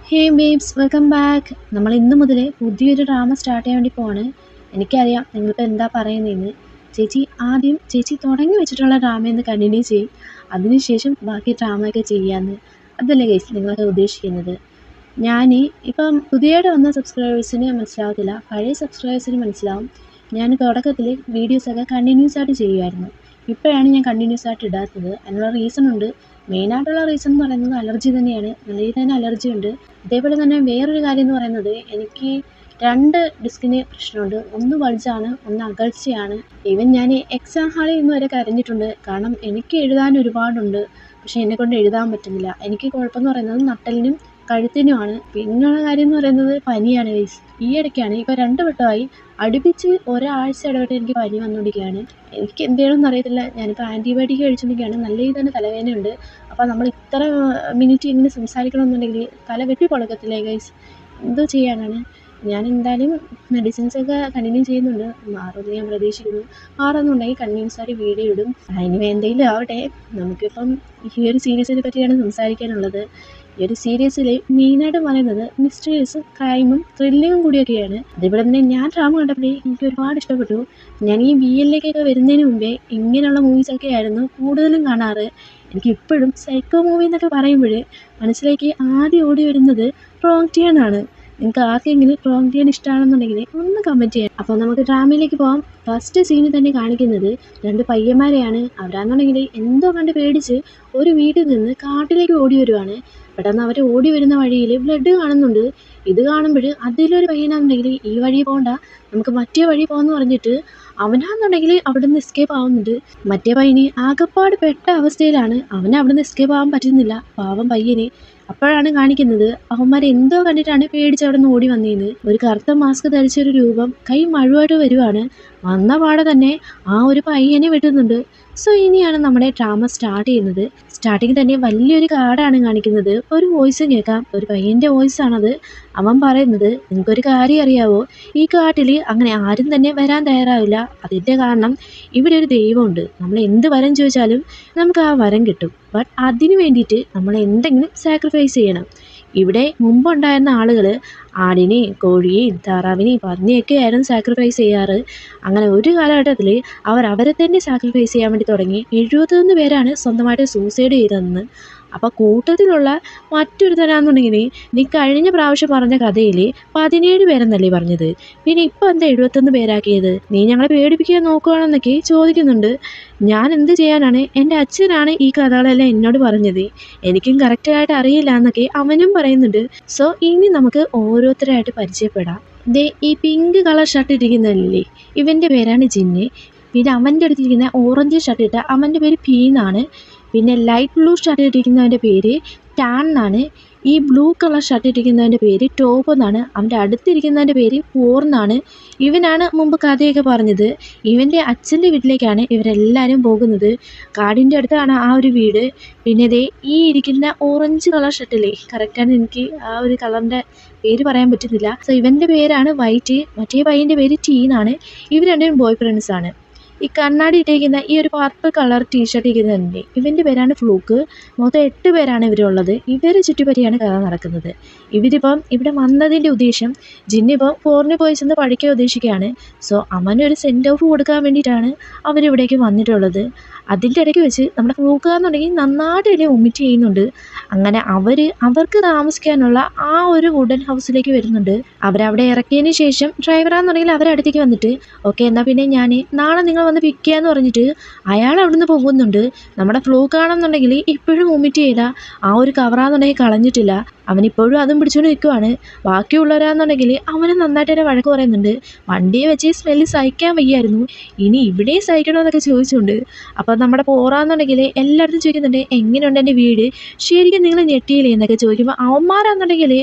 ഹേ babes, welcome back. നമ്മൾ ഇന്ന് മുതൽ പുതിയൊരു ഡ്രാമ സ്റ്റാർട്ട് ചെയ്യാൻ വേണ്ടി പോവാണ്. എനിക്കറിയാം നിങ്ങളിപ്പോൾ എന്താ പറയുന്നതെന്ന്. ചേച്ചി ആദ്യം ചേച്ചി തുടങ്ങി വെച്ചിട്ടുള്ള ഡ്രാമയെന്ന് കണ്ടിന്യൂ ചെയ്യും, അതിനുശേഷം ബാക്കി ഡ്രാമയൊക്കെ ചെയ്യാമെന്ന്. അതല്ലേ ഗൈസ് നിങ്ങളൊക്കെ ഉദ്ദേശിക്കുന്നത്? ഞാൻ ഇപ്പം പുതിയതായിട്ട് വന്ന സബ്സ്ക്രൈബേഴ്സിന് മനസ്സിലാവത്തില്ല, പഴയ സബ്സ്ക്രൈബേഴ്സിന് മനസ്സിലാവും. ഞാൻ തുടക്കത്തിൽ വീഡിയോസൊക്കെ കണ്ടിന്യൂസ് ആയിട്ട് ചെയ്യുമായിരുന്നു. ഇപ്പോഴാണ് ഞാൻ കണ്ടിന്യൂസ് ആയിട്ട് ഇടാത്തത്. അതിനുള്ള റീസൺ ഉണ്ട്. മെയിനായിട്ടുള്ള റീസൺ എന്ന് പറയുന്നത് അലർജി തന്നെയാണ്. നല്ല രീതിയിൽ തന്നെ അലർജി ഉണ്ട്. അതേപോലെ തന്നെ വേറൊരു കാര്യം എന്ന് പറയുന്നത്, എനിക്ക് 2 ഡിസ്കിന് പ്രശ്നമുണ്ട്. ഒന്ന് ബൾജാണ്, ഒന്ന് അകൽച്ചയാണ്. ഈവൻ ഞാൻ എക്സാം ഹാളിൽ നിന്ന് വരെ കരഞ്ഞിട്ടുണ്ട്. കാരണം എനിക്ക് എഴുതാൻ ഒരുപാടുണ്ട്, പക്ഷേ എന്നെക്കൊണ്ട് എഴുതാൻ പറ്റുന്നില്ല. എനിക്ക് കുഴപ്പമെന്ന് പറയുന്നത് നട്ടലിനും കഴുത്തിനുമാണ്. പിന്നെയുള്ള കാര്യം എന്ന് പറയുന്നത് പനിയാണ് ഗൈസ്. ഈ ഇടയ്ക്കാണ് ഇപ്പോൾ 2 വട്ടമായി അടുപ്പിച്ച് ഒരാഴ്ച ഇടവിട്ട് എനിക്ക് പനി വന്നുകൊണ്ടിരിക്കുകയാണ്. എനിക്ക് എന്തെങ്കിലും അറിയത്തില്ല. ഞാനിപ്പോൾ ആൻറ്റിബയോട്ടിക് കഴിച്ചുകൊണ്ടിരിക്കുകയാണ്. നല്ല രീതിയിൽ തന്നെ തലവേദനയുണ്ട്. അപ്പോൾ നമ്മൾ ഇത്ര മിനിറ്റ് ഇങ്ങനെ സംസാരിക്കണമെന്നുണ്ടെങ്കിൽ തല വെട്ടി പൊളക്കത്തില്ലേ ഗൈസ്? എന്തോ ചെയ്യാനാണ്. ഞാൻ എന്തായാലും മെഡിസിൻസൊക്കെ കണ്ടിന്യൂ ചെയ്യുന്നുണ്ട്. മാറുമെന്ന് ഞാൻ പ്രതീക്ഷിക്കുന്നു. മാറുന്നുണ്ടെങ്കിൽ കണ്ടിന്യൂസ് ആയിട്ട് വീഡിയോ ഇടും. അതിന് എന്തെങ്കിലും ആവട്ടെ. നമുക്കിപ്പം ഈ ഒരു സീരീസിനെ പറ്റിയാണ് സംസാരിക്കാനുള്ളത്. ഈ ഒരു സീരീസിൽ മെയിനായിട്ട് പറയുന്നത് മിസ്റ്ററീസും ക്രൈമും ത്രില്ലിങ്ങും കൂടിയൊക്കെയാണ്. അതേപോലെ തന്നെ ഞാൻ ഡ്രാമ കണ്ടപ്പോഴേ എനിക്ക് ഒരുപാട് ഇഷ്ടപ്പെട്ടു. ഞാൻ ഈ BL-ലേക്കൊക്കെ വരുന്നതിന് മുമ്പേ ഇങ്ങനെയുള്ള മൂവീസൊക്കെ ആയിരുന്നു കൂടുതലും കാണാറ്. എനിക്ക് ഇപ്പോഴും സൈക്കോ മൂവി എന്നൊക്കെ പറയുമ്പോൾ മനസ്സിലേക്ക് ആദ്യം ഓടി വരുന്നത് റോങ് ടേൺ ആണ്. നിങ്ങൾക്ക് ആർക്കെങ്കിലും റോങ് ടേൺ ഇഷ്ടമാണെന്നുണ്ടെങ്കിൽ ഒന്ന് കമൻറ്റ് ചെയ്യാം. അപ്പോൾ നമുക്ക് ഡ്രാമയിലേക്ക് പോകാം. ഫസ്റ്റ് സീനിൽ തന്നെ കാണിക്കുന്നത് 2 പയ്യന്മാരെയാണ്. അവരാണെന്നുണ്ടെങ്കിൽ എന്തോ കണ്ട് പേടിച്ച് ഒരു വീട്ടിൽ നിന്ന് കാട്ടിലേക്ക് ഓടി വരുവാണ്. പെട്ടെന്ന് അവർ ഓടി വരുന്ന വഴിയിൽ ബ്ലഡ് കാണുന്നുണ്ട്. ഇത് കാണുമ്പോൾ അതിലൊരു പയ്യനാണെന്നുണ്ടെങ്കിൽ ഈ വഴി പോകണ്ട, നമുക്ക് മറ്റേ വഴി പോകാമെന്ന് പറഞ്ഞിട്ട് അവനാണെന്നുണ്ടെങ്കിൽ അവിടെ നിന്ന് എസ്കേപ്പ് ആവുന്നുണ്ട്. മറ്റേ പയ്യന് ആകപ്പാട് പെട്ട അവസ്ഥയിലാണ്. അവന് അവിടെ നിന്ന് എസ്കേപ്പ് ആവാൻ പറ്റുന്നില്ല, പാവം പയ്യന്. അപ്പോഴാണ് കാണിക്കുന്നത് അവന്മാരെ എന്തോ കണ്ടിട്ടാണ് പേടിച്ച് അവിടെ നിന്ന് ഓടി വന്നേന്ന്. ഒരു കറുത്ത മാസ്ക് ധരിച്ചൊരു രൂപം കൈ മഴുവായിട്ട് വരുവാണ്. വന്ന പാടെ തന്നെ ആ ഒരു പയ്യനെ വെട്ടുന്നുണ്ട്. സോ ഇനിയാണ് നമ്മുടെ ഡ്രാമ സ്റ്റാർട്ട് ചെയ്യുന്നത്. സ്റ്റാർട്ടിങ് തന്നെ വലിയൊരു കാടാണ് കാണിക്കുന്നത്. ഒരു വോയിസും കേൾക്കാം, ഒരു പയ്യൻ്റെ വോയിസ് ആണത്. അവൻ പറയുന്നത്, നിങ്ങൾക്കൊരു കാര്യം അറിയാവോ, ഈ കാട്ടിൽ അങ്ങനെ ആരും തന്നെ വരാൻ തയ്യാറാവില്ല. അതിൻ്റെ കാരണം ഇവിടെ ഒരു ദൈവമുണ്ട്. നമ്മൾ എന്ത് വരം ചോദിച്ചാലും നമുക്ക് ആ വരം കിട്ടും. ബട്ട് അതിന് വേണ്ടിയിട്ട് നമ്മൾ എന്തെങ്കിലും സാക്രിഫൈസ് ചെയ്യണം. ഇവിടെ മുമ്പുണ്ടായിരുന്ന ആളുകൾ ആടിനെയും കോഴിയെയും താറാവിനെയും പന്നിയൊക്കെ ആയിരുന്നു സാക്രിഫൈസ് ചെയ്യാറ്. അങ്ങനെ ഒരു കാലഘട്ടത്തിൽ അവരെ തന്നെ സാക്രിഫൈസ് ചെയ്യാൻ വേണ്ടി തുടങ്ങി. 71 പേരാണ് സ്വന്തമായിട്ട് സൂസൈഡ് ചെയ്തതെന്ന്. അപ്പോൾ കൂട്ടത്തിലുള്ള മറ്റൊരു തരാന്നുണ്ടെങ്കിൽ നീ കഴിഞ്ഞ പ്രാവശ്യം പറഞ്ഞ കഥയിൽ 17 പേരെന്നല്ലേ പറഞ്ഞത്, പിന്നെ ഇപ്പം എന്താ 71 പേരാക്കിയത്? നീ ഞങ്ങളെ പേടിപ്പിക്കാൻ നോക്കുകയാണെന്നൊക്കെ ചോദിക്കുന്നുണ്ട്. ഞാൻ എന്ത് ചെയ്യാനാണ്? എൻ്റെ അച്ഛനാണ് ഈ കഥകളെല്ലാം എന്നോട് പറഞ്ഞത്, എനിക്കും കറക്റ്റായിട്ട് അറിയില്ല എന്നൊക്കെ അവനും പറയുന്നുണ്ട്. സോ ഇനി നമുക്ക് ഓരോരുത്തരായിട്ട് പരിചയപ്പെടാം. ഈ പിങ്ക് കളർ ഷർട്ട് ഇരിക്കുന്നതല്ലേ, ഇവൻ്റെ പേരാണ് ജിന്ന്. പിന്നെ അവൻ്റെ അടുത്തിരിക്കുന്ന ഓറഞ്ച് ഷർട്ട് ഇട്ട അവൻ്റെ പേര് പി എന്നാണ്. പിന്നെ ലൈറ്റ് ബ്ലൂ ഷർട്ട് ഇട്ടിരിക്കുന്നവൻ്റെ പേര് ടാൻ എന്നാണ്. ഈ ബ്ലൂ കളർ ഷർട്ട് ഇട്ടിരിക്കുന്നവൻ്റെ പേര് ടോപ്പ് എന്നാണ്. അവൻ്റെ അടുത്തിരിക്കുന്നവൻ്റെ പേര് ഫോർ എന്നാണ്. ഇവനാണ് മുമ്പ് കഥയൊക്കെ പറഞ്ഞത്. ഇവൻ്റെ അച്ഛൻ്റെ വീട്ടിലേക്കാണ് ഇവരെല്ലാവരും പോകുന്നത്. കാടിൻ്റെ അടുത്താണ് ആ ഒരു വീട്. പിന്നെ ഈ ഇരിക്കുന്ന ഓറഞ്ച് കളർ ഷർട്ടില്ലേ, കറക്റ്റാണ്, എനിക്ക് ആ ഒരു കളറിൻ്റെ പേര് പറയാൻ പറ്റുന്നില്ല. സോ ഇവൻ്റെ പേരാണ് വൈറ്റ്, മറ്റേ പയ്യൻ്റെ പേര് ടീ എന്നാണ്. ഇവർ രണ്ടും ബോയ് ഫ്രണ്ട്സാണ്. ഈ കണ്ണാടി ഇട്ടിരിക്കുന്ന ഈ ഒരു പർപ്പിൾ കളർ ടീഷർട്ട് ഇരിക്കുന്നുണ്ട്, ഇവൻ്റെ പേരാണ് ഫ്ലൂക്ക്. മൊത്തം 8 പേരാണ് ഇവരുള്ളത്. ഇവരെ ചുറ്റിപ്പറ്റിയാണ് കഥ നടക്കുന്നത്. ഇവരിപ്പം ഇവിടെ വന്നതിൻ്റെ ഉദ്ദേശം ജിന്നിപ്പോൾ ഫോറിന് പോയി ചെന്ന് പഠിക്കാൻ ഉദ്ദേശിക്കുകയാണ്. സോ അവനൊരു സെൻഡ് ഓഫ് കൊടുക്കാൻ വേണ്ടിയിട്ടാണ് അവരിവിടേക്ക് വന്നിട്ടുള്ളത്. അതിൻ്റെ ഇടയ്ക്ക് വെച്ച് നമ്മുടെ ഫ്ലൂക്ക് എന്നുണ്ടെങ്കിൽ നന്നായിട്ട് തന്നെ വൊമിറ്റ് ചെയ്യുന്നുണ്ട്. അങ്ങനെ അവർക്ക് താമസിക്കാനുള്ള ആ ഒരു വുഡൻ ഹൗസിലേക്ക് വരുന്നുണ്ട്. അവരവിടെ ഇറക്കിയതിന് ശേഷം ഡ്രൈവറാണെന്നുണ്ടെങ്കിൽ അവരുടെ അടുത്തേക്ക് വന്നിട്ട്, ഓക്കെ എന്നാൽ പിന്നെ ഞാൻ നാളെ നിങ്ങൾ വന്ന് പിക്ക് ചെയ്യാന്ന് പറഞ്ഞിട്ട് അയാൾ അവിടുന്ന് പോകുന്നുണ്ട്. നമ്മുടെ ഫ്ലൂക്ക് ആണെന്നുണ്ടെങ്കിൽ ഇപ്പോഴും വൊമിറ്റ് ചെയ്ത ആ ഒരു കവറാന്നുണ്ടെങ്കിൽ കളഞ്ഞിട്ടില്ല. അവനിപ്പോഴും അതും പിടിച്ചുകൊണ്ട് നിൽക്കുവാണ്. ബാക്കിയുള്ളവരാണെന്നുണ്ടെങ്കിൽ അവനെ നന്നായിട്ട് തന്നെ വഴക്ക് പറയുന്നുണ്ട്. വണ്ടിയെ വെച്ച് സ്മെല്ല് സഹിക്കാൻ വയ്യായിരുന്നു, ഇനി ഇവിടെ സഹിക്കണമെന്നൊക്കെ ചോദിച്ചുകൊണ്ട്. അപ്പോൾ നമ്മുടെ പോറാന്നുണ്ടെങ്കിൽ എല്ലായിടത്തും ചോദിക്കുന്നുണ്ട്, എങ്ങനെയുണ്ട് എൻ്റെ വീട്, ശരിക്കും നിങ്ങൾ ഞെട്ടിയില്ലേ എന്നൊക്കെ ചോദിക്കുമ്പോൾ അവന്മാരാണെന്നുണ്ടെങ്കിൽ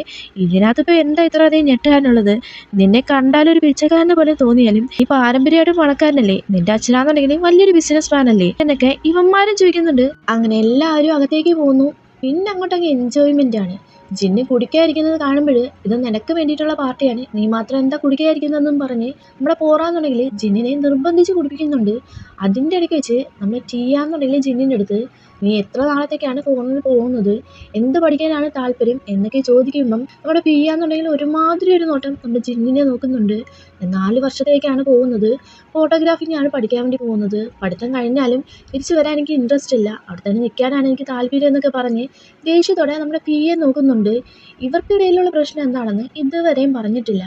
ഇതിനകത്തിപ്പോൾ എന്താ ഇത്ര അധികം ഞെട്ടാനുള്ളത്, നിന്നെ കണ്ടാലൊരു പിച്ചക്കാരനെ പോലെ തോന്നിയാലും ഈ പാരമ്പര്യമായിട്ട് പണക്കാരനല്ലേ, നിൻ്റെ അച്ഛനാണെന്നുണ്ടെങ്കിൽ വലിയൊരു ബിസിനസ് മാനല്ലേ എന്നൊക്കെ ഇവന്മാരും ചോദിക്കുന്നുണ്ട്. അങ്ങനെ എല്ലാവരും അകത്തേക്ക് പോകുന്നു. പിന്നെ അങ്ങോട്ടങ്ങ് എൻജോയ്മെൻ്റ് ആണ്. ജിന്ന് കുടിക്കാതിരിക്കുന്നത് കാണുമ്പോൾ ഇത് നിനക്ക് വേണ്ടിയിട്ടുള്ള പാർട്ടിയാണ്, നീ മാത്രം എന്താ കുടിക്കാതിരിക്കുന്നതെന്നും പറഞ്ഞ് നമ്മുടെ പോറാന്നുണ്ടെങ്കിൽ ജിന്നിനെ നിർബന്ധിച്ച് കുടിപ്പിക്കുന്നുണ്ട്. അതിൻ്റെ ഇടയ്ക്ക് വെച്ച് നമ്മൾ ടീയാന്നുണ്ടെങ്കിൽ ജിന്നിൻ്റെ അടുത്ത്, നീ എത്ര നാളത്തേക്കാണ് ഫോണിൽ പോകുന്നത്, എന്ത് പഠിക്കാനാണ് താല്പര്യം എന്നൊക്കെ ചോദിക്കുമ്പം നമ്മുടെ പിയാന്നുണ്ടെങ്കിൽ ഒരുമാതിരി ഒരു നോട്ടം നമ്മുടെ ജിന്നിനെ നോക്കുന്നുണ്ട്. 4 വർഷത്തേക്കാണ് പോകുന്നത്, ഫോട്ടോഗ്രാഫിക്കാണ് പഠിക്കാൻ വേണ്ടി പോകുന്നത്, പഠിത്തം കഴിഞ്ഞാലും തിരിച്ചു വരാൻ എനിക്ക് ഇൻട്രസ്റ്റ് ഇല്ല, അവിടെ തന്നെ നിൽക്കാനാണ് എനിക്ക് താല്പര്യം എന്നൊക്കെ പറഞ്ഞ് ദേഷ്യത്തോടെ നമ്മുടെ പിയെ നോക്കുന്നുണ്ട്. ഇവർക്കിടയിലുള്ള പ്രശ്നം എന്താണെന്ന് ഇതുവരെയും പറഞ്ഞിട്ടില്ല.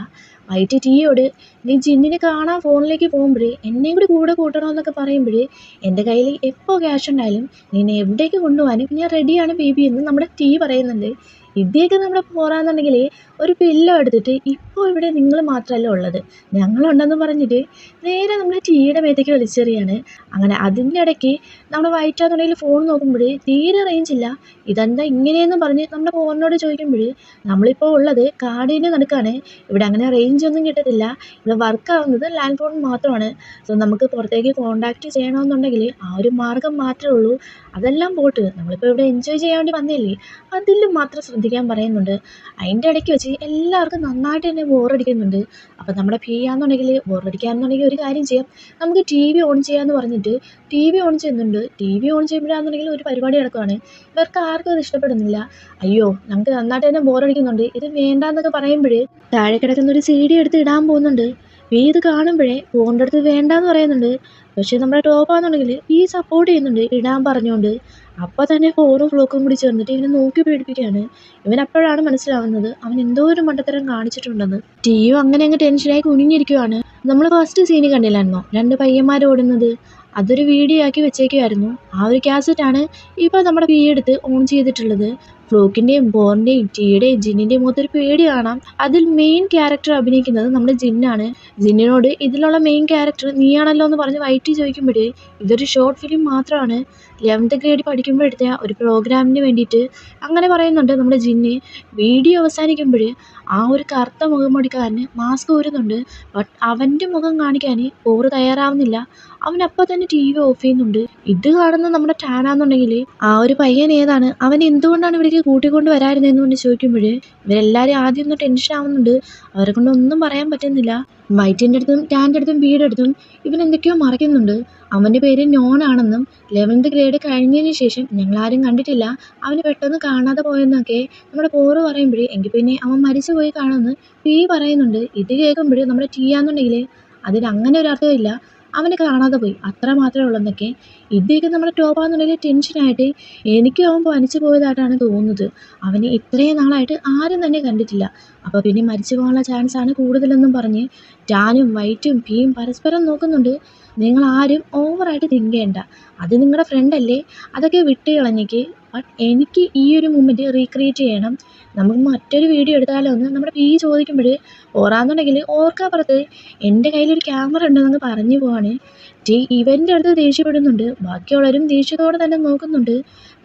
വൈറ്റ് ടീയോട് നീ ജിന്നിനെ കാണാൻ ഫോണിലേക്ക് പോകുമ്പോഴേ എന്നെയും കൂടി കൂടെ കൂട്ടണമെന്നൊക്കെ പറയുമ്പോഴേ എൻ്റെ കയ്യിൽ എപ്പോൾ ക്യാഷ് ഉണ്ടായാലും നിന്നെ എവിടേക്ക് കൊണ്ടുപോകാനും ഞാൻ റെഡിയാണ് ബേബി എന്ന് നമ്മുടെ ടീ പറയുന്നുണ്ട്. ഇതേക്ക് നമ്മുടെ പോരാന്നുണ്ടെങ്കിൽ ഒരു പില്ലോ എടുത്തിട്ട് ഇപ്പോൾ ഇവിടെ നിങ്ങൾ മാത്രമല്ല ഉള്ളത്, ഞങ്ങളുണ്ടെന്ന് പറഞ്ഞിട്ട് നേരെ നമ്മുടെ ടീയുടെ മേത്തേക്ക് വലിച്ചെറിയാണ്. അങ്ങനെ അതിൻ്റെ ഇടയ്ക്ക് നമ്മുടെ വൈറ്റാന്നുണ്ടെങ്കിൽ ഫോൺ നോക്കുമ്പോൾ തീരെ റേഞ്ച് ഇല്ല. ഇതെന്താ ഇങ്ങനെയെന്ന് പറഞ്ഞ് നമ്മുടെ ഫോണിനോട് ചോദിക്കുമ്പോൾ നമ്മളിപ്പോൾ ഉള്ളത് കാടിൻ്റെ നടുക്കാണ്, ഇവിടെ അങ്ങനെ റേഞ്ച് ഒന്നും കിട്ടത്തില്ല, ഇവിടെ വർക്ക് ആവുന്നത് ലാൻഡ് ഫോൺ മാത്രമാണ്. സോ നമുക്ക് പുറത്തേക്ക് കോൺടാക്റ്റ് ചെയ്യണമെന്നുണ്ടെങ്കിൽ ആ ഒരു മാർഗം മാത്രമേ ഉള്ളൂ. അതെല്ലാം പോട്ട് നമ്മളിപ്പോൾ ഇവിടെ എൻജോയ് ചെയ്യാൻ വേണ്ടി വന്നില്ലേ, അതിലും മാത്രം ശ്രദ്ധിക്കാൻ പറയുന്നുണ്ട്. അതിൻ്റെ ഇടയ്ക്ക് വെച്ച് എല്ലാവർക്കും നന്നായിട്ട് തന്നെ ബോറടിക്കുന്നുണ്ട്. അപ്പം നമ്മുടെ പിയാന്നുണ്ടെങ്കിൽ ബോറടിക്കാമെന്നുണ്ടെങ്കിൽ ഒരു കാര്യം ചെയ്യാം, നമുക്ക് ടി വി ഓൺ ചെയ്യാമെന്ന് പറഞ്ഞിട്ട് ടി വി ഓൺ ചെയ്യുന്നുണ്ട്. ടി വി ഓൺ ചെയ്യുമ്പോഴാണെന്നുണ്ടെങ്കിൽ ഒരു പരിപാടി നടക്കുവാണ്, ഇവർക്ക് ആർക്കും അത് ഇഷ്ടപ്പെടുന്നില്ല. അയ്യോ നമുക്ക് നന്നായിട്ട് തന്നെ ബോറടിക്കുന്നുണ്ട്, ഇത് വേണ്ടാന്നൊക്കെ പറയുമ്പോൾ താഴെ കിടക്കുന്ന ഒരു സി ഡി എടുത്ത് ഇടാൻ പോകുന്നുണ്ട്. പി ഇത് കാണുമ്പോഴേ ഫോണിൻ്റെ അടുത്ത് വേണ്ടാന്ന് പറയുന്നുണ്ട്. പക്ഷേ നമ്മുടെ ടോപ്പാന്നുണ്ടെങ്കിൽ ഈ സപ്പോർട്ട് ചെയ്യുന്നുണ്ട് ഇടാൻ പറഞ്ഞുകൊണ്ട്. അപ്പോൾ തന്നെ ഫോറും ഫ്ലോക്കും കൂടി ചേർന്നിട്ട് ഇവനെ നോക്കി പേടിപ്പിക്കുകയാണ്. ഇവൻ അപ്പോഴാണ് മനസ്സിലാവുന്നത് അവൻ എന്തോ ഒരു മണ്ടത്തരം കാണിച്ചിട്ടുണ്ടെന്ന്. ടീയും അങ്ങനെ അങ്ങ് ടെൻഷനായി കുനിഞ്ഞിരിക്കുവാണ്. നമ്മൾ ഫസ്റ്റ് സീന് കണ്ടില്ലായിരുന്നോ, 2 പയ്യന്മാർ ഓടുന്നത്, അതൊരു വീഡിയോ ആക്കി വെച്ചേക്കുമായിരുന്നു. ആ ഒരു കാസറ്റാണ് ഇപ്പോൾ നമ്മുടെ പി എടുത്ത് ഓൺ ചെയ്തിട്ടുള്ളത്. ഫ്ലോക്കിൻ്റെയും ബോറിൻ്റെയും ടീയുടെയും ജിന്നിൻ്റെയും മുഖത്തൊരു പേടി കാണാം. അതിൽ മെയിൻ ക്യാരക്ടർ അഭിനയിക്കുന്നത് നമ്മുടെ ജിന്നാണ്. ജിന്നിനോട് ഇതിലുള്ള മെയിൻ ക്യാരക്ടർ നീയാണല്ലോ എന്ന് പറഞ്ഞ് വൈറ്റി ചോദിക്കുമ്പോഴേ ഇതൊരു ഷോർട്ട് ഫിലിം മാത്രമാണ്, 11th ഗ്രേഡ് പഠിക്കുമ്പോഴത്തെ ഒരു പ്രോഗ്രാമിന് വേണ്ടിയിട്ട് അങ്ങനെ പറയുന്നുണ്ട് നമ്മുടെ ജിന്ന്. വീഡിയോ അവസാനിക്കുമ്പോൾ ആ ഒരു കറുത്ത മുഖംമൂടിക്കാരന് മാസ്ക് ഊരുന്നുണ്ട്. ബട്ട് അവൻ്റെ മുഖം കാണിക്കാൻ ഓറ് തയ്യാറാവുന്നില്ല. അവനപ്പോൾ തന്നെ ടി വി ഓഫ് ചെയ്യുന്നുണ്ട്. ഇത് കാണുന്ന നമ്മുടെ ടാനാന്നുണ്ടെങ്കിൽ ആ ഒരു പയ്യൻ ഏതാണ്, അവൻ എന്തുകൊണ്ടാണ് ഇവിടേക്ക് കൂട്ടിക്കൊണ്ട് വരായിരുന്നതെന്ന് കൊണ്ട് ചോദിക്കുമ്പോൾ ഇവരെല്ലാവരും ആദ്യം ഒന്ന് ടെൻഷൻ ആവുന്നുണ്ട്. അവരെ കൊണ്ട് ഒന്നും പറയാൻ പറ്റുന്നില്ല. വൈറ്റിൻ്റെ അടുത്തും ടാൻ്റെ അടുത്തും ബിയുടെ അടുത്തും ഇവൻ എന്തൊക്കെയോ മറയ്ക്കുന്നുണ്ട്. അവൻ്റെ പേര് നോൺ ആണെന്നും 11th ഗ്രേഡ് കഴിഞ്ഞതിന് ശേഷം ഞങ്ങളാരും കണ്ടിട്ടില്ല, അവന് പെട്ടെന്ന് കാണാതെ പോയെന്നൊക്കെ നമ്മുടെ പോറ് പറയുമ്പോഴേ എങ്കിൽ പിന്നെ അവൻ മരിച്ചു പോയി കാണുമെന്ന് പി പറയുന്നുണ്ട്. ഇത് കേൾക്കുമ്പോൾ നമ്മുടെ ടീയാന്നുണ്ടെങ്കിൽ അതിന് അങ്ങനെ ഒരു അർത്ഥമില്ല, അവനെ കാണാതെ പോയി അത്ര മാത്രമേ ഉള്ളെന്നൊക്കെ. ഇതൊക്കെ നമ്മുടെ ടോപ്പാന്നുണ്ടെങ്കിൽ ടെൻഷനായിട്ട് എനിക്ക് അവൻ പനിച്ചു പോയതായിട്ടാണ് തോന്നുന്നത്, അവന് ഇത്രയും നാളായിട്ട് ആരും തന്നെ കണ്ടിട്ടില്ല, അപ്പോൾ പിന്നെ മരിച്ചു പോകാനുള്ള ചാൻസാണ് കൂടുതലെന്നും പറഞ്ഞ് ടാനും വൈറ്റും പിയും പരസ്പരം നോക്കുന്നുണ്ട്. നിങ്ങൾ ആരും ഓവറായിട്ട് തിങ്ക് ചെയ്യണ്ട, അത് നിങ്ങളുടെ ഫ്രണ്ടല്ലേ, അതൊക്കെ വിട്ട് കളഞ്ഞേക്ക്. ബട്ട് എനിക്ക് ഈ ഒരു മൂമെൻറ്റ് റീക്രിയേറ്റ് ചെയ്യണം, നമുക്ക് മറ്റൊരു വീഡിയോ എടുത്താലോ എന്ന് നമ്മുടെ പി ചോദിക്കുമ്പോൾ ഓറാന്നുണ്ടെങ്കിൽ ഓർക്കാപ്പുറത്ത് എൻ്റെ കയ്യിലൊരു ക്യാമറ ഉണ്ടെന്നങ്ങ് പറഞ്ഞു പോവാണ്. ടീ ഇവൻ്റെ അടുത്ത് ദേഷ്യപ്പെടുന്നുണ്ട്, ബാക്കിയുള്ളവരും ദേഷ്യത്തോടെ തന്നെ നോക്കുന്നുണ്ട്.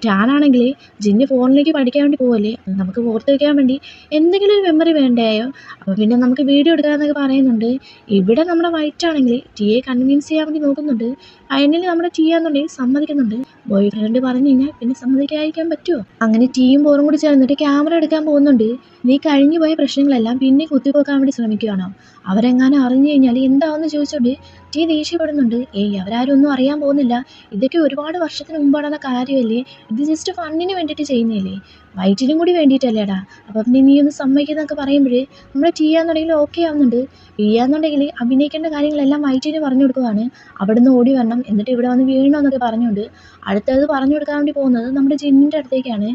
ടാനാണെങ്കിൽ ജിന്നി ഫോണിലേക്ക് പഠിക്കാൻ വേണ്ടി പോവല്ലേ, നമുക്ക് ഓർത്ത് വയ്ക്കാൻ വേണ്ടി എന്തെങ്കിലും ഒരു മെമ്മറി വേണ്ടായോ, അപ്പോൾ പിന്നെ നമുക്ക് വീഡിയോ എടുക്കാമെന്നൊക്കെ പറയുന്നുണ്ട്. ഇവിടെ നമ്മുടെ വൈറ്റ് ആണെങ്കിൽ ടീയെ കൺവിൻസ് ചെയ്യാൻ വേണ്ടി നോക്കുന്നുണ്ട്. ഫൈനലി നമ്മുടെ ടീ ആണെന്നുണ്ടെങ്കിൽ സമ്മതിക്കുന്നുണ്ട്. ബോയ് ഫ്രണ്ട് പറഞ്ഞു കഴിഞ്ഞാൽ പിന്നെ സമ്മതിക്കാതിരിക്കാൻ പറ്റുമോ. അങ്ങനെ ടീയും പോറും കൂടി ചേർന്നിട്ട് ക്യാമറ എടുക്കാൻ പോകുന്നുണ്ട്. നീ കഴിഞ്ഞു പോയ പ്രശ്നങ്ങളെല്ലാം പിന്നെ കുത്തിപ്പോക്കാൻ വേണ്ടി ശ്രമിക്കുകയാണോ, അവരെങ്ങാനും അറിഞ്ഞു കഴിഞ്ഞാൽ എന്താവെന്ന് ചോദിച്ചോണ്ട് ടീ ദേഷ്യപ്പെടുന്നുണ്ട്. അവരാരും ഒന്നും അറിയാൻ പോകുന്നില്ല, ഇതൊക്കെ ഒരുപാട് വർഷത്തിന് മുമ്പാണെന്ന കാര്യമല്ലേ, ഇത് ജസ്റ്റ് ഫണ്ണിന് വേണ്ടിയിട്ട് ചെയ്യുന്നില്ലേ, വൈറ്റിനും കൂടി വേണ്ടിയിട്ടല്ലേടാ, അപ്പം പിന്നെ നീ ഒന്ന് സമ്മതിക്കുന്നൊക്കെ പറയുമ്പോൾ നമ്മുടെ ടീയാന്നുണ്ടെങ്കിൽ ഓക്കെ ആവുന്നുണ്ട്. ടീയാന്നുണ്ടെങ്കിൽ അഭിനയിക്കേണ്ട കാര്യങ്ങളെല്ലാം വൈറ്റിന് പറഞ്ഞു കൊടുക്കുകയാണ്, അവിടുന്ന് ഓടി വരണം എന്നിട്ട് ഇവിടെ വന്ന് വീഴണമെന്നൊക്കെ പറഞ്ഞുകൊണ്ട് അടുത്തത് പറഞ്ഞു കൊടുക്കാൻ വേണ്ടി പോകുന്നത് നമ്മുടെ ജിന്നിൻ്റെ അടുത്തേക്കാണ്.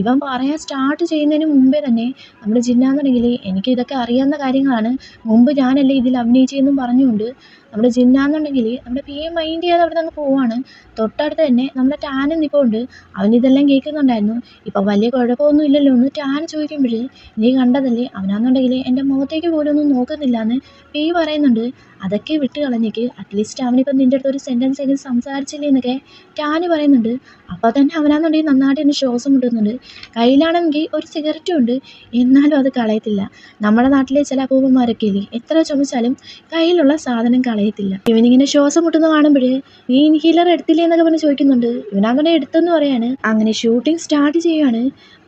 ഇവൻ പറയാൻ സ്റ്റാർട്ട് ചെയ്യുന്നതിന് മുമ്പേ തന്നെ നമ്മുടെ ജിന്നാന്നുണ്ടെങ്കിൽ എനിക്ക് ഇതൊക്കെ അറിയാവുന്ന കാര്യങ്ങളാണ്, മുമ്പ് ഞാനല്ലേ ഇതിൽ അഭിനയിച്ചതെന്നും പറഞ്ഞുകൊണ്ട് നമ്മുടെ ജിന്നാന്നുണ്ടെങ്കിൽ നമ്മുടെ പി എം മൈൻഡ് ചെയ്യാതെ അവിടെ നിന്ന് പോവാണ്. തൊട്ടടുത്ത് തന്നെ നമ്മുടെ ടാനും നിൽപ്പുണ്ട്. അവനിതെല്ലാം കേൾക്കുന്നുണ്ടായിരുന്നു. ഇപ്പം വലിയ കുഴപ്പമൊന്നും ഇല്ലല്ലോ എന്ന് ടാൻ ചോദിക്കുമ്പോൾ നീ കണ്ടതല്ലേ, അവനാന്നുണ്ടെങ്കിൽ എൻ്റെ മുഖത്തേക്ക് പോലും ഒന്നും നോക്കുന്നില്ല എന്ന് പി പറയുന്നുണ്ട്. അതൊക്കെ വിട്ട് കളഞ്ഞേക്ക്, അറ്റ്ലീസ്റ്റ് അവനിപ്പം നിൻ്റെ അടുത്ത് ഒരു സെൻറ്റൻസ് എങ്കിലും സംസാരിച്ചില്ലേ എന്നൊക്കെ ടാന് പറയുന്നുണ്ട്. അപ്പോൾ തന്നെ അവനാന്നുണ്ടെങ്കിൽ നന്നായിട്ട് എന്നെ ശ്വാസം മുട്ടുന്നുണ്ട്. കയ്യിലാണെങ്കിൽ ഒരു സിഗരറ്റും ഉണ്ട്, എന്നാലും അത് കളയത്തില്ല. നമ്മുടെ നാട്ടിലെ ചില അപൂർവന്മാരൊക്കെ ഇല്ലേ, എത്ര ചുമച്ചാലും കയ്യിലുള്ള സാധനം കളയത്തില്ല. ഇവനിങ്ങനെ ശ്വാസം മുട്ടുന്ന കാണുമ്പോൾ നീ ഇൻഹീലർ എടുത്തില്ലേ എന്നൊക്കെ പറഞ്ഞ് ചോദിക്കുന്നുണ്ട്. ഇവനങ്ങനെ എടുത്തെന്ന് പറയാണ്. അങ്ങനെ ഷൂട്ടിംഗ് സ്റ്റാർട്ട് ചെയ്യുകയാണ്.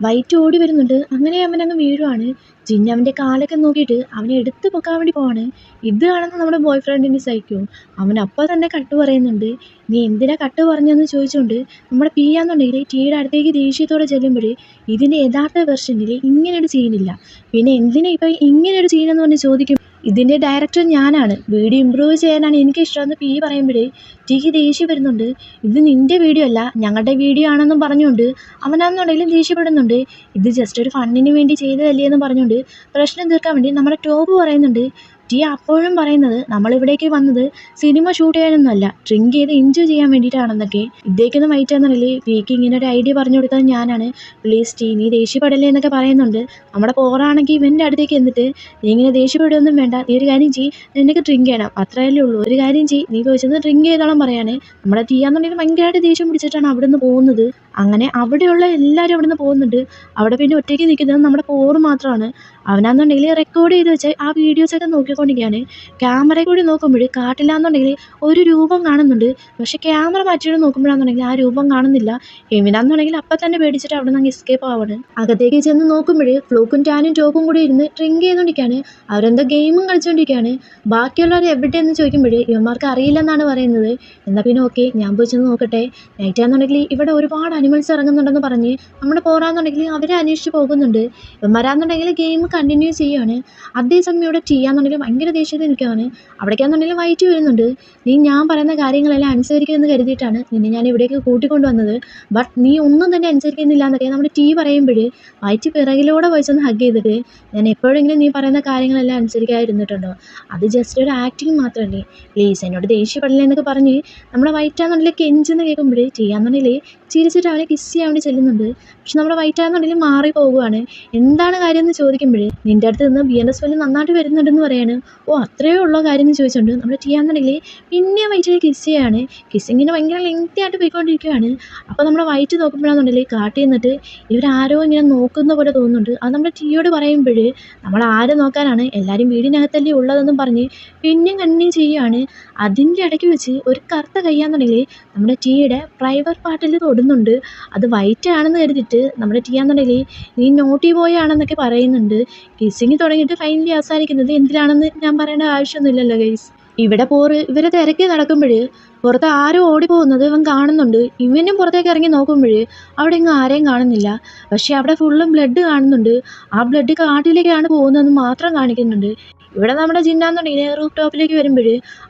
വൈറ്റ് ഓടി വരുന്നുണ്ട്. അങ്ങനെ അവനങ്ങ് വീഴുവാണ്. ജിന്ന് അവൻ്റെ കാലൊക്കെ നോക്കിയിട്ട് അവനെ എടുത്ത് പൊക്കാൻ വേണ്ടി പോവാണ്. ഇത് കാണുന്ന നമ്മുടെ ബോയ് ഫ്രണ്ടിൻ്റെ സൈക്കോ അവൻ അപ്പോൾ തന്നെ കട്ട് പറയുന്നുണ്ട്, നീ എന്തിനാ കട്ട് പറഞ്ഞെന്ന് ചോദിച്ചുകൊണ്ട് നമ്മുടെ പിയാന്നുണ്ടെങ്കിൽ ടീയുടെ അടുത്തേക്ക് ദേഷ്യത്തോടെ ചെല്ലുമ്പോൾ ഇതിൻ്റെ യഥാർത്ഥ വെർഷനിൽ ഇങ്ങനെയൊരു സീനില്ല. പിന്നെ എന്തിനാ ഇപ്പം ഇങ്ങനെയൊരു സീനെന്ന് പറഞ്ഞ് ചോദിക്കും. ഇതിൻ്റെ ഡയറക്ടർ ഞാനാണ്, വീഡിയോ ഇമ്പ്രൂവ് ചെയ്യാനാണ് എനിക്കിഷ്ടമെന്ന് പി പറയുമ്പോഴേ ടീക്ക് ദേഷ്യം വരുന്നുണ്ട്. ഇത് നിൻ്റെ വീഡിയോ അല്ല ഞങ്ങളുടെ വീഡിയോ ആണെന്നും പറഞ്ഞുകൊണ്ട് അവനാണെന്നുണ്ടെങ്കിലും ദേഷ്യപ്പെടുന്നുണ്ട്. ഇത് ജസ്റ്റ് ഒരു ഫണ്ണിന് വേണ്ടി ചെയ്തതല്ലേ എന്ന് പറഞ്ഞുകൊണ്ട് പ്രശ്നം തീർക്കാൻ വേണ്ടി നമ്മുടെ ടോപ്പ് പറയുന്നുണ്ട്. ടീ അപ്പോഴും പറയുന്നത് നമ്മളിവിടേക്ക് വന്നത് സിനിമ ഷൂട്ട് ചെയ്യാനൊന്നുമല്ല, ഡ്രിങ്ക് ചെയ്ത് എൻജോയ് ചെയ്യാൻ വേണ്ടിയിട്ടാണെന്നൊക്കെ. ഇതേക്കൊന്നും വൈറ്റാന്നല്ലേ വീക്ക് ഇങ്ങനെ ഒരു ഐഡിയ പറഞ്ഞു കൊടുത്തത് ഞാനാണ്, പ്ലീസ് ടീ നീ ദേഷ്യപ്പെടല്ലേ എന്നൊക്കെ പറയുന്നുണ്ട്. നമ്മുടെ പോറാണെങ്കിൽ ഇവൻ്റെ അടുത്തേക്ക് എന്നിട്ട് നീ ഇങ്ങനെ ദേഷ്യപ്പെടുകയൊന്നും വേണ്ട, നീ ഒരു കാര്യം ചെയ്യ്, നിനക്ക് ഡ്രിങ്ക് ചെയ്യണം അത്രയല്ലേ ഉള്ളൂ, ഒരു കാര്യം ചെയ്യ്, നീ ചോദിച്ചത് ഡ്രിങ്ക് ചെയ്തോളം പറയാണ്. നമ്മുടെ ടീയാന്നുണ്ടെങ്കിൽ ഭയങ്കരമായിട്ട് ദേഷ്യം പിടിച്ചിട്ടാണ് അവിടെ നിന്ന് പോകുന്നത്. അങ്ങനെ അവിടെയുള്ള എല്ലാവരും അവിടെ നിന്ന് പോകുന്നുണ്ട്. അവിടെ പിന്നെ ഒറ്റയ്ക്ക് നിൽക്കുന്നത് നമ്മുടെ പോറ് മാത്രമാണ്. അവനാണെന്നുണ്ടെങ്കിൽ റെക്കോർഡ് ചെയ്ത് വെച്ച് ആ വീഡിയോസൊക്കെ നോക്കിക്കൊണ്ടിരിക്കുകയാണ്. ക്യാമറയിൽ കൂടി നോക്കുമ്പോൾ കാട്ടില്ലാന്നുണ്ടെങ്കിൽ ഒരു രൂപം കാണുന്നുണ്ട്, പക്ഷെ ക്യാമറ മാറ്റിയിട്ട് നോക്കുമ്പോഴാണെന്നുണ്ടെങ്കിൽ ആ രൂപം കാണുന്നില്ല. എവിനാന്നുണ്ടെങ്കിൽ അപ്പം തന്നെ പേടിച്ചിട്ട് അവിടെ നിന്ന് എസ്കേപ്പ് ആവാണ്. അകത്തേക്ക് ചെന്ന് നോക്കുമ്പോൾ ഫ്ലൂക്കും ടാനും ടോപ്പും കൂടി ഇരുന്ന് ഡ്രിങ്ക് ചെയ്തുകൊണ്ടിരിക്കുകയാണ്. അവരെന്തോ ഗെയിമും കളിച്ചുകൊണ്ടിരിക്കുകയാണ്. ബാക്കിയുള്ളവർ എവിടെയെന്ന് ചോദിക്കുമ്പോൾ ഇവന്മാർക്ക് അറിയില്ലെന്നാണ് പറയുന്നത്. എന്നാൽ പിന്നെ ഓക്കെ ഞാൻ പോയി ചെന്ന് നോക്കട്ടെ. നൈറ്റ് ആണെന്നുണ്ടെങ്കിൽ ഇവിടെ ഒരുപാട് അനിമൽസ് ഇറങ്ങുന്നുണ്ടെന്ന് പറഞ്ഞ് നമ്മുടെ പോറാന്നുണ്ടെങ്കിൽ അവരെ അന്വേഷിച്ച് പോകുന്നുണ്ട്. ഇവന്മാരാന്നുണ്ടെങ്കിൽ ഗെയിം കണ്ടിന്യൂ ചെയ്യുകയാണ്. അതേസമയം ഇവിടെ ചെയ്യാന്നുണ്ടെങ്കിൽ ഭയങ്കര ദേഷ്യത്തിൽ നിൽക്കുകയാണ്. അവിടേക്കാന്നുണ്ടെങ്കിൽ വൈറ്റ് വരുന്നുണ്ട്. നീ ഞാൻ പറയുന്ന കാര്യങ്ങളെല്ലാം അനുസരിക്കുമെന്ന് കരുതിയിട്ടാണ് നിന്നെ ഞാൻ ഇവിടേക്ക് കൂട്ടിക്കൊണ്ടുവന്നത്, ബട്ട് നീ ഒന്നും തന്നെ അനുസരിക്കുന്നില്ല എന്നൊക്കെ നമ്മുടെ ടീ പറയുമ്പോൾ വൈറ്റ് പിറകിലൂടെ പോയിച്ചൊന്ന് ഹഗ് ചെയ്തിട്ട് ഞാൻ എപ്പോഴെങ്കിലും നീ പറയുന്ന കാര്യങ്ങളെല്ലാം അനുസരിക്കാതിരുന്നിട്ടുണ്ടോ, അത് ജസ്റ്റ് ഒരു ആക്ടിങ് മാത്രമല്ലേ, പ്ലീസ് എന്നോട് ദേഷ്യപ്പെടില്ല എന്നൊക്കെ പറഞ്ഞ് നമ്മുടെ വൈറ്റാന്നുണ്ടെങ്കിൽ കെഞ്ചെന്ന് കേൾക്കുമ്പോൾ ചെയ്യാന്നുണ്ടെങ്കിൽ ചിരിച്ചിട്ട് അവനെ കിസ് ചെയ്യാൻ വേണ്ടി ചെല്ലുന്നുണ്ട്. പക്ഷെ നമ്മുടെ വൈറ്റാന്നുണ്ടെങ്കിൽ മാറി പോകുവാണ്. എന്താണ് കാര്യം എന്ന് ചോദിക്കുമ്പോൾ നിൻ്റെ അടുത്ത് നിന്ന് BNS സ്മെല്ല് നന്നായിട്ട് വരുന്നുണ്ടെന്ന് പറയാണ്. ഓ അത്രയേ ഉള്ളോ കാര്യം എന്ന് ചോദിച്ചുകൊണ്ട് നമ്മുടെ ടീയാന്നുണ്ടെങ്കിൽ പിന്നെ വൈറ്റിനെ കിസ് ചെയ്യാണ്. കിസ്സിങ്ങിന് ഭയങ്കര ലെങ്തി ആയിട്ട് പോയിക്കൊണ്ടിരിക്കുകയാണ്. അപ്പോൾ നമ്മുടെ വൈറ്റ് നോക്കുമ്പോഴാണെന്നുണ്ടെങ്കിൽ കാട്ടി നിന്നിട്ട് ഇവരാരോ ഇങ്ങനെ നോക്കുന്ന പോലെ തോന്നുന്നുണ്ട്. അത് നമ്മുടെ ടീയോട് പറയുമ്പോൾ നമ്മൾ ആരെ നോക്കാനാണ്, എല്ലാവരും വീടിനകത്തല്ലേ ഉള്ളതെന്നും പറഞ്ഞ് പിന്നെയും കണ്ടിന്യൂ ചെയ്യുകയാണ്. അതിൻ്റെ ഇടയ്ക്ക് വെച്ച് ഒരു കറുത്ത കയ്യാന്നുണ്ടെങ്കിൽ നമ്മുടെ ടീയുടെ പ്രൈവറ്റ് പാർട്ടിൽ തൊടുന്നുണ്ട്. അത് വൈറ്റ് ആണെന്ന് കരുതിയിട്ട് നമ്മുടെ ടീയാന്നുണ്ടെങ്കിൽ നീ നോട്ടി ബോയ് ആണെന്നൊക്കെ പറയുന്നുണ്ട്. കിസ്സിങ് തുടങ്ങിയിട്ട് ഫൈനലി അവസാനിക്കുന്നത് എന്തിനാണെന്ന് ഞാൻ പറയേണ്ട ആവശ്യമൊന്നുമില്ലല്ലോ ഗൈസ്. ഇവിടെ പോറ് ഇവരെ തിരക്കി നടക്കുമ്പോൾ പുറത്ത് ആരോ ഓടിപ്പോകുന്നത് ഇവൻ കാണുന്നുണ്ട്. ഇവനും പുറത്തേക്ക് ഇറങ്ങി നോക്കുമ്പോൾ അവിടെ എങ്ങും ആരെയും കാണുന്നില്ല. പക്ഷേ അവിടെ ഫുള്ളും ബ്ലഡ് കാണുന്നുണ്ട്. ആ ബ്ലഡ് കാട്ടിലേക്കാണ് പോകുന്നതെന്ന് മാത്രം കാണിക്കുന്നുണ്ട്. ഇവിടെ നമ്മുടെ ജിന്നാന്നുണ്ടെങ്കിൽ റൂഫ് ടോപ്പിലേക്ക് വരുമ്പോൾ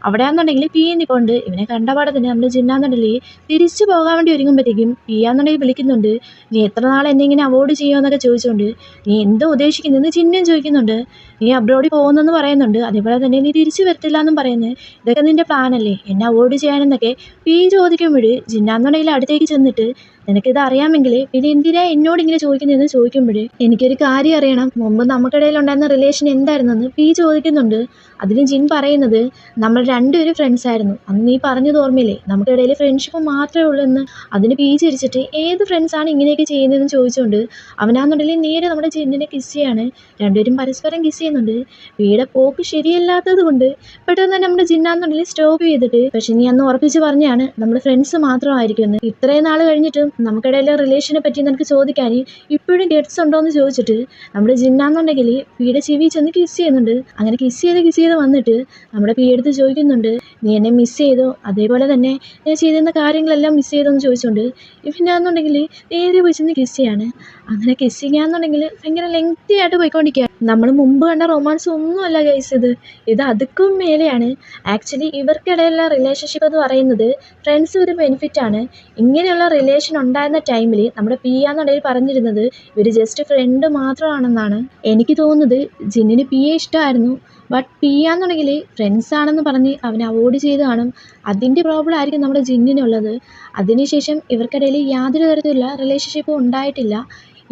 അവിടെയാണെന്നുണ്ടെങ്കിൽ പി നിൽക്കൊണ്ട് ഇവനെ കണ്ടപാടെ തന്നെ നമ്മുടെ ജിന്നാന്നുണ്ടെങ്കിൽ തിരിച്ചു പോകാൻ വേണ്ടി ഒരുങ്ങുമ്പോഴത്തേക്കും പിയാന്നുണ്ടെങ്കിൽ വിളിക്കുന്നുണ്ട്. നീ എത്ര നാൾ എന്നെ ഇങ്ങനെ അവോയ്ഡ് ചെയ്യുമെന്നൊക്കെ ചോദിച്ചുകൊണ്ട് നീ എന്തോ ഉദ്ദേശിക്കുന്നതെന്ന് ചിഹ്നം ചോദിക്കുന്നുണ്ട്. നീ അബ്രോഡിൽ പോകുന്നെന്ന് പറയുന്നുണ്ട്. അതേപോലെ തന്നെ നീ തിരിച്ചു വരത്തില്ല എന്നും പറയുന്നത്. ഇതൊക്കെ നിൻ്റെ പ്ലാനല്ലേ എന്നെ അവോയ്ഡ് ചെയ്യാനെന്നൊക്കെ പി ചോദിക്കുമ്പോൾ ജിന്നാന്നുണ്ടെങ്കിൽ അടുത്തേക്ക് ചെന്നിട്ട് നിനക്കിത് അറിയാമെങ്കിൽ പിന്നെ എന്തിനാ എന്നോട് ഇങ്ങനെ ചോദിക്കുന്നതെന്ന് ചോദിക്കുമ്പോൾ എനിക്കൊരു കാര്യം അറിയണം, മുമ്പ് നമുക്കിടയിൽ ഉണ്ടായിരുന്ന റിലേഷൻ എന്തായിരുന്നെന്ന് പി ചോദിക്കുന്നുണ്ട്. അതിന് ജിൻ പറയുന്നത് നമ്മൾ രണ്ടുപേരും ഫ്രണ്ട്സ് ആയിരുന്നു, അന്ന് നീ പറഞ്ഞത് ഓർമ്മയില്ലേ നമുക്കിടയിൽ ഫ്രണ്ട്ഷിപ്പ് മാത്രമേ ഉള്ളൂ എന്ന്. അതിന് പി ചിരിച്ചിട്ട് ഏത് ഫ്രണ്ട്സാണ് ഇങ്ങനെയൊക്കെ ചെയ്യുന്നതെന്ന് ചോദിച്ചുകൊണ്ട് അവനാന്നുണ്ടെങ്കിൽ നേരെ നമ്മുടെ ജിന്നിനെ കിസ് ചെയ്യാണ്. രണ്ടുപേരും പരസ്പരം കിസ് ചെയ്യുന്നുണ്ട്. പിയുടെ പോക്ക് ശരിയല്ലാത്തത് കൊണ്ട് പെട്ടെന്ന് തന്നെ നമ്മുടെ ജിന്നാന്നുണ്ടെങ്കിൽ സ്റ്റോപ്പ് ചെയ്തിട്ട് പക്ഷെ നീ അന്ന് ഉറപ്പിച്ച് പറഞ്ഞാണ് നമ്മൾ ഫ്രണ്ട്സ് മാത്രമായിരിക്കുമെന്ന്. ഇത്രയും നാൾ കഴിഞ്ഞിട്ടും നമുക്കിടയിലെ റിലേഷനെ പറ്റി നിനക്ക് ചോദിക്കാൻ ഇപ്പോഴും ഗെറ്റ്സ് ഉണ്ടോ എന്ന് ചോദിച്ചിട്ട് നമ്മുടെ ജിന്നാന്നുണ്ടെങ്കിൽ പിയുടെ ചെവി ചെന്ന് കിസ് ചെയ്യുന്നുണ്ട്. അങ്ങനെ കിസ് ചെയ്ത് വന്നിട്ട് നമ്മുടെ പി എടുത്ത് ചോദിക്കുന്നുണ്ട്, നീ എന്നെ മിസ് ചെയ്തോ, അതേപോലെ തന്നെ ഞാൻ ചെയ്തിരുന്ന കാര്യങ്ങളെല്ലാം മിസ് ചെയ്തോ എന്ന് ചോദിച്ചുകൊണ്ട് ഇവനാന്നുണ്ടെങ്കിൽ നേരെ പോയി ചെന്ന് കിസ് ചെയ്യാണ്. അങ്ങനെ കിസ് ചെയ്യാന്നുണ്ടെങ്കിൽ ഭയങ്കര ലെങ്തി ആയിട്ട് പോയിക്കൊണ്ടിരിക്കുക. നമ്മൾ മുമ്പ് കണ്ട റൊമാൻസ് ഒന്നുമല്ല ഗൈസ്, ഇത് അതുക്കും മേലെയാണ്. ആക്ച്വലി ഇവർക്കിടയിലുള്ള റിലേഷൻഷിപ്പ് എന്ന് പറയുന്നത് ഫ്രണ്ട്സ് ഒരു ബെനിഫിറ്റാണ്. ഇങ്ങനെയുള്ള റിലേഷൻ ഉണ്ടായിരുന്ന ടൈമിൽ നമ്മുടെ പിയാന്നുണ്ടെങ്കിൽ പറഞ്ഞിരുന്നത് ഇവർ ജസ്റ്റ് ഫ്രണ്ട് മാത്രമാണെന്നാണ്. എനിക്ക് തോന്നുന്നത് ജിന്നിന് പിയെ ഇഷ്ടമായിരുന്നു, ബട്ട് പിയാന്നുണ്ടെങ്കിൽ ഫ്രണ്ട്സ് ആണെന്ന് പറഞ്ഞ് അവനെ അവോയ്ഡ് ചെയ്ത് കാണും. അതിൻ്റെ പ്രോബ്ലം ആയിരിക്കും നമ്മുടെ ജിന്നിനുള്ളത്. അതിനുശേഷം ഇവർക്കിടയിൽ യാതൊരു തരത്തിലുള്ള റിലേഷൻഷിപ്പും ഉണ്ടായിട്ടില്ല.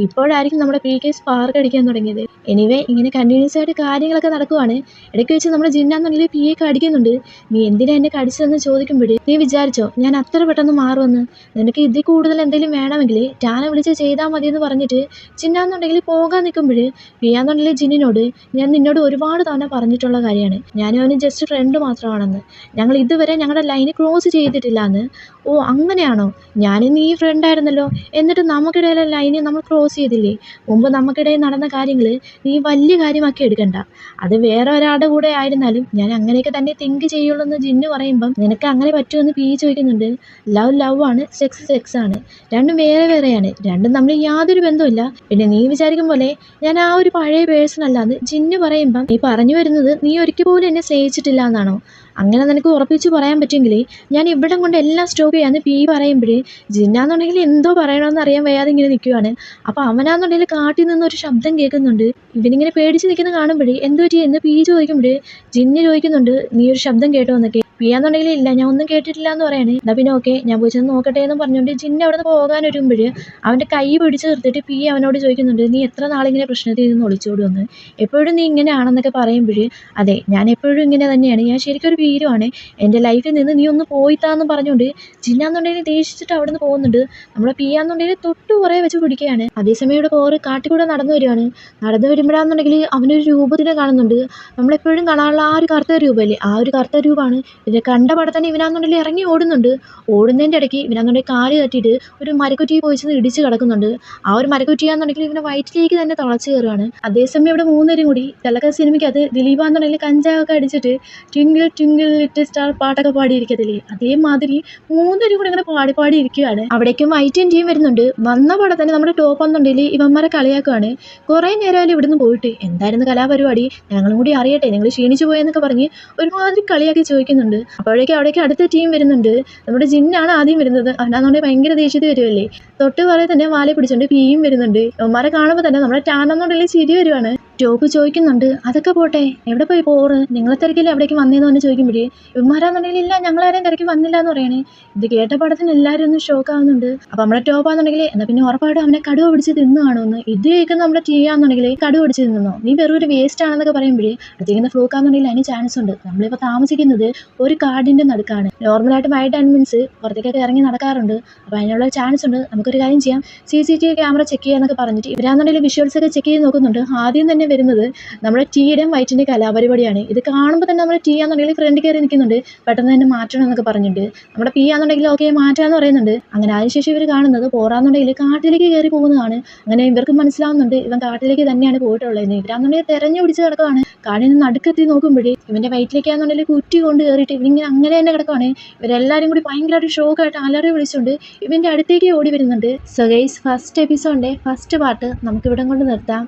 ഇപ്പോഴായിരിക്കും നമ്മുടെ പി കെ സ്പാർക്ക് അടിക്കാൻ തുടങ്ങിയത്. എനിവേ ഇങ്ങനെ കണ്ടിന്യൂസ് ആയിട്ട് കാര്യങ്ങളൊക്കെ നടക്കുവാണ്. ഇടയ്ക്ക് വെച്ച് നമ്മുടെ ജിന്നാന്നുണ്ടെങ്കിൽ പി എ കടിക്കുന്നുണ്ട്. നീ എന്തിനാ എന്നെ കടിച്ചതെന്ന് ചോദിക്കുമ്പോൾ നീ വിചാരിച്ചോ ഞാൻ അത്ര പെട്ടെന്ന് മാറുമെന്ന്, നിനക്ക് ഇതിൽ കൂടുതൽ എന്തെങ്കിലും വേണമെങ്കിൽ ടാനെ വിളിച്ച് ചെയ്താൽ മതിയെന്ന് പറഞ്ഞിട്ട് ജിന്നാന്നുണ്ടെങ്കിൽ പോകാൻ നിൽക്കുമ്പോൾ പിയാന്നുണ്ടെങ്കിൽ ജിന്നിനോട് ഞാൻ നിന്നോട് ഒരുപാട് തവണ പറഞ്ഞിട്ടുള്ള കാര്യമാണ്, ഞാനും അവന് ജസ്റ്റ് ഫ്രണ്ട് മാത്രമാണെന്ന്, ഞങ്ങൾ ഇതുവരെ ഞങ്ങളുടെ ലൈന് ക്രോസ് ചെയ്തിട്ടില്ല എന്ന്. ഓ അങ്ങനെയാണോ? ഞാനും നീ ഫ്രണ്ടായിരുന്നല്ലോ. എന്നിട്ട് നമുക്കിടയിലെ ലൈന് നമ്മൾ ക്രോസ് ചെയ്തില്ലേ? മുമ്പ് നമുക്കിടയിൽ നടന്ന കാര്യങ്ങൾ നീ വലിയ കാര്യമാക്കി എടുക്കണ്ട. അത് വേറെ ഒരാളുടെ കൂടെ ആയിരുന്നാലും ഞാൻ അങ്ങനെയൊക്കെ തന്നെ തിങ്ക് ചെയ്യുള്ളൂ എന്ന് ജിന്നു പറയുമ്പം നിനക്ക് അങ്ങനെ പറ്റുമെന്ന് പി ചോദിക്കുന്നുണ്ട്. ലവ് ലവ് ആണ്, സെക്സ് സെക്സ് ആണ്. രണ്ടും വേറെ വേറെയാണ്. രണ്ടും തമ്മിൽ യാതൊരു ബന്ധവുമില്ല. പിന്നെ നീ വിചാരിക്കും പോലെ ഞാൻ ആ ഒരു പഴയ പേഴ്സൺ അല്ലാന്ന് ജിന്നു പറയുമ്പം നീ പറഞ്ഞു വരുന്നത് നീ ഒരിക്കൽ പോലും എന്നെ സ്നേഹിച്ചിട്ടില്ല എന്നാണോ? അങ്ങനെ നിനക്ക് ഉറപ്പിച്ച് പറയാൻ പറ്റുമെങ്കിൽ ഞാൻ ഇവിടം കൊണ്ട് എല്ലാം സ്റ്റോപ്പ് ചെയ്യാന്ന് പി പറയുമ്പോഴേ ജിന്നാന്നുണ്ടെങ്കിൽ എന്തോ പറയണമെന്ന് അറിയാൻ വയ്യാതെ ഇങ്ങനെ നിൽക്കുവാണ്. അപ്പോൾ അവനാന്നുണ്ടെങ്കിൽ കാട്ടിൽ നിന്നൊരു ശബ്ദം കേൾക്കുന്നുണ്ട്. ഇവനിങ്ങനെ പേടിച്ച് നിൽക്കുന്ന കാണുമ്പോഴേ എന്ത് പറ്റി എന്ന് പി ചോദിക്കുമ്പോഴേ ജിന്ന് ചോദിക്കുന്നുണ്ട് നീ ഒരു ശബ്ദം കേട്ടോ എന്നൊക്കെ. പിയാന്നുണ്ടെങ്കിൽ ഇല്ല ഞാൻ ഒന്നും കേട്ടിട്ടില്ല എന്ന് പറയണേ. എന്നാ പിന്നെ ഓക്കെ ഞാൻ പോയി ചെന്ന് നോക്കട്ടെ എന്ന് പറഞ്ഞുകൊണ്ട് ജിന്ന് അവിടെ നിന്ന് പോകാൻ ഒരുമ്പോഴ് അവൻ്റെ കൈ പിടിച്ച് നിർത്തിയിട്ട് പി അവനോട് ചോദിക്കുന്നുണ്ട് നീ എത്ര നാളിങ്ങനെ പ്രശ്നത്തിൽ നിന്ന് ഒളിച്ചോടുവന്ന്, എപ്പോഴും നീ ഇങ്ങനെയാണെന്നൊക്കെ പറയുമ്പോഴേ അതെ ഞാൻ എപ്പോഴും ഇങ്ങനെ തന്നെയാണ്, ഞാൻ ശരിക്കും ഒരു ഭീരുവാണ്, എൻ്റെ ലൈഫിൽ നിന്ന് നീ ഒന്ന് പോയിത്താന്ന് പറഞ്ഞുകൊണ്ട് ജിന്നാന്നുണ്ടെങ്കിൽ ദേഷിച്ചിട്ട് അവിടെ നിന്ന് പോകുന്നുണ്ട്. നമ്മളെ പിയാന്നുണ്ടെങ്കിൽ തൊട്ട് കുറേ വെച്ച് പിടിക്കുകയാണ്. അതേസമയം ഇവിടെ പോറ് കാട്ടിക്കൂടെ നടന്നു വരുവാണ്. നടന്നു വരുമ്പോഴാണെന്നുണ്ടെങ്കിൽ അവനൊരു രൂപത്തിനെ കാണുന്നുണ്ട്. നമ്മളെപ്പോഴും കാണാനുള്ള ആ ഒരു കറുത്ത രൂപമല്ലേ, ആ ഒരു കറുത്ത രൂപമാണ്. ഇതിനെ കണ്ട പടം തന്നെ ഇവനാന്നുണ്ടെങ്കിൽ ഇറങ്ങി ഓടുന്നുണ്ട്. ഓടുന്നതിൻ്റെ ഇടയ്ക്ക് ഇവനാന്നുണ്ടെങ്കിൽ കാല് തട്ടിയിട്ട് ഒരു മരക്കുറ്റിയെ പോയി ചെന്ന് ഇടിച്ച് കിടക്കുന്നുണ്ട്. ആ ഒരു മരക്കുറ്റിയാന്നുണ്ടെങ്കിൽ ഇവനെ വയറ്റിലേക്ക് തന്നെ തുളച്ച് കയറുകയാണ്. അതേസമയം ഇവിടെ മൂന്നുപേരും കൂടി തിലക സിനിമയ്ക്കകത്ത് ദിലീപാന്നുണ്ടെങ്കിൽ കഞ്ചാവൊക്കെ അടിച്ചിട്ട് ട്വിങ്കിൾ ട്വിങ്കിൾ ലിറ്റിൽ സ്റ്റാർ പാട്ടൊക്കെ പാടിയിരിക്കത്തില്ലേ, അതേമാതിരി മൂന്നുപേരും കൂടി ഇങ്ങനെ പാടി പാടി ഇരിക്കുകയാണ്. അവിടേക്കും വൈറ്റ് ടീം വരുന്നുണ്ട്. വന്ന പടം തന്നെ നമ്മുടെ ടോപ്പ് എന്നുണ്ടെങ്കിൽ ഇവന്മാരെ കളിയാക്കുകയാണ്. കുറേ നേരമായാലും ഇവിടുന്ന് പോയിട്ട് എന്തായിരുന്നു കലാപരിപാടി, ഞങ്ങളും കൂടി അറിയട്ടെ, നിങ്ങൾ ക്ഷീണിച്ചു പോയെന്നൊക്കെ പറഞ്ഞ് ഒരുമാതിരി കളിയാക്കി ചോദിക്കുന്നുണ്ട്. അപ്പോഴേക്കും അവിടേക്ക് അടുത്ത ടീം വരുന്നുണ്ട്. നമ്മുടെ ജിന്നാണ് ആദ്യം വരുന്നത്. അവനാന്നുണ്ടെങ്കിൽ ഭയങ്കര ദേഷ്യത്തിൽ വരുമല്ലേ. തൊട്ട് പറയെ തന്നെ വാലെ പിടിച്ചോണ്ട് പിയും വരുന്നുണ്ട്. ഇവന്മാരെ കാണുമ്പോൾ തന്നെ നമ്മുടെ ടാനെന്നുണ്ടെങ്കിൽ ചിരി വരുവാണ്. ടോപ്പ് ചോദിക്കുന്നുണ്ട് അതൊക്കെ പോട്ടെ എവിടെ പോയി പോറ്, നിങ്ങളെ തിരക്കില്ല എവിടേക്ക് വന്നേന്ന് പറഞ്ഞ് ചോദിക്കുമ്പോഴേ ഇവന്മാരാന്നുണ്ടെങ്കിൽ ഇല്ല ഞങ്ങളാരും തിരക്കി വന്നില്ല എന്ന് പറയണേ. ഇത് കേട്ട പടത്തിന് എല്ലാവരും ഒന്ന് ഷോക്ക് ആവുന്നുണ്ട്. അപ്പൊ നമ്മുടെ ടോപ്പാന്നുണ്ടെങ്കിൽ എന്നാ പിന്നെ ഉറപ്പായിട്ടും അവനെ കടുവ പിടിച്ച് തിന്നു കാണുമെന്ന്. ഇത് കേൾക്കുന്ന നമ്മുടെ ടീയാന്നുണ്ടെങ്കിൽ കടുവ പിടിച്ച് തിന്നോ, നീ വെറും ഒരു വേസ്റ്റ് ആണെന്നൊക്കെ പറയുമ്പോഴേ അടുത്തേക്കുന്ന ഫ്ലൂക്കാന്നുണ്ടെങ്കിൽ അതിന് ചാൻസ് ഉണ്ട്. നമ്മളിപ്പോൾ താമസിക്കുന്നത് ഒരു കാടിന്റെ നടുക്കാണ്. നോർമലായിട്ട് മൈ ഡാൻമെന്റ്സ് പുറത്തേക്കൊക്കെ ഇറങ്ങി നടക്കാറുണ്ട്. അപ്പോൾ അതിനുള്ള ചാൻസ് ഉണ്ട്. നമുക്കൊരു കാര്യം ചെയ്യാം, CCTV ക്യാമറ ചെക്ക് ചെയ്യാന്നൊക്കെ പറഞ്ഞിട്ട് ഇവരാന്നുണ്ടെങ്കിൽ വിഷ്വൽസ് ഒക്കെ ചെക്ക് ചെയ്ത് നോക്കുന്നുണ്ട്. ആദ്യം തന്നെ വരുന്നത് നമ്മുടെ ടീയുടെയും വൈറ്റിൻ്റെ കലാപരിപാടിയാണ്. ഇത് കാണുമ്പോൾ തന്നെ നമ്മുടെ ടീ ആണെന്നുണ്ടെങ്കിൽ ഫ്രണ്ട് കയറി നിൽക്കുന്നുണ്ട്. പെട്ടെന്ന് തന്നെ മാറ്റണം എന്നൊക്കെ പറഞ്ഞിട്ടുണ്ട്. നമ്മുടെ പി ആണെന്നുണ്ടെങ്കിൽ ഓക്കെ മാറ്റാന്ന് പറയുന്നുണ്ട്. അങ്ങനെ അതിനുശേഷം ഇവർ കാണുന്നത് പോറാന്നുണ്ടെങ്കിൽ കാട്ടിലേക്ക് കയറി പോകുന്നതാണ്. അങ്ങനെ ഇവർക്ക് മനസ്സിലാവുന്നുണ്ട് ഇവൻ കാട്ടിലേക്ക് തന്നെയാണ് പോയിട്ടുള്ളതെന്ന്. ഇവരാന്നുണ്ടെങ്കിൽ തെരഞ്ഞു പിടിച്ച് കിടക്കുകയാണ്. കാടിൽ നിന്ന് നടുക്കെത്തി നോക്കുമ്പോഴേ ഇവൻ്റെ വയറ്റിലേക്കാണെന്നുണ്ടെങ്കിൽ കുറ്റി കൊണ്ട് കയറിയിട്ട് ഇവനിങ്ങനെ അങ്ങനെ തന്നെ കിടക്കുകയാണ്. ഇവരെല്ലാവരും കൂടി ഭയങ്കരമായിട്ട് ഷോക്കായിട്ട് അലറി വിളിച്ചുകൊണ്ട് ഇവൻ്റെ അടുത്തേക്ക് ഓടി വരുന്നുണ്ട്. സോ ഗൈസ് ഫസ്റ്റ് എപ്പിസോഡിൻ്റെ ഫസ്റ്റ് പാർട്ട് നമുക്കിവിടം കൊണ്ട് നിർത്താം.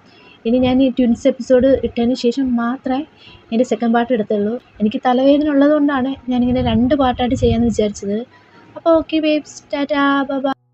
ഇനി ഞാൻ ഈ ട്വിൻസ് എപ്പിസോഡ് ഇട്ടതിന് ശേഷം മാത്രമേ എൻ്റെ സെക്കൻഡ് പാർട്ട് എടുത്തുള്ളൂ. എനിക്ക് തലവേദന ഉള്ളതുകൊണ്ടാണ് ഞാനിങ്ങനെ 2 പാർട്ടായിട്ട് ചെയ്യാമെന്ന് വിചാരിച്ചത്. അപ്പോൾ ഓക്കെ ബേബ്സ്, ടാറ്റാ ബൈ.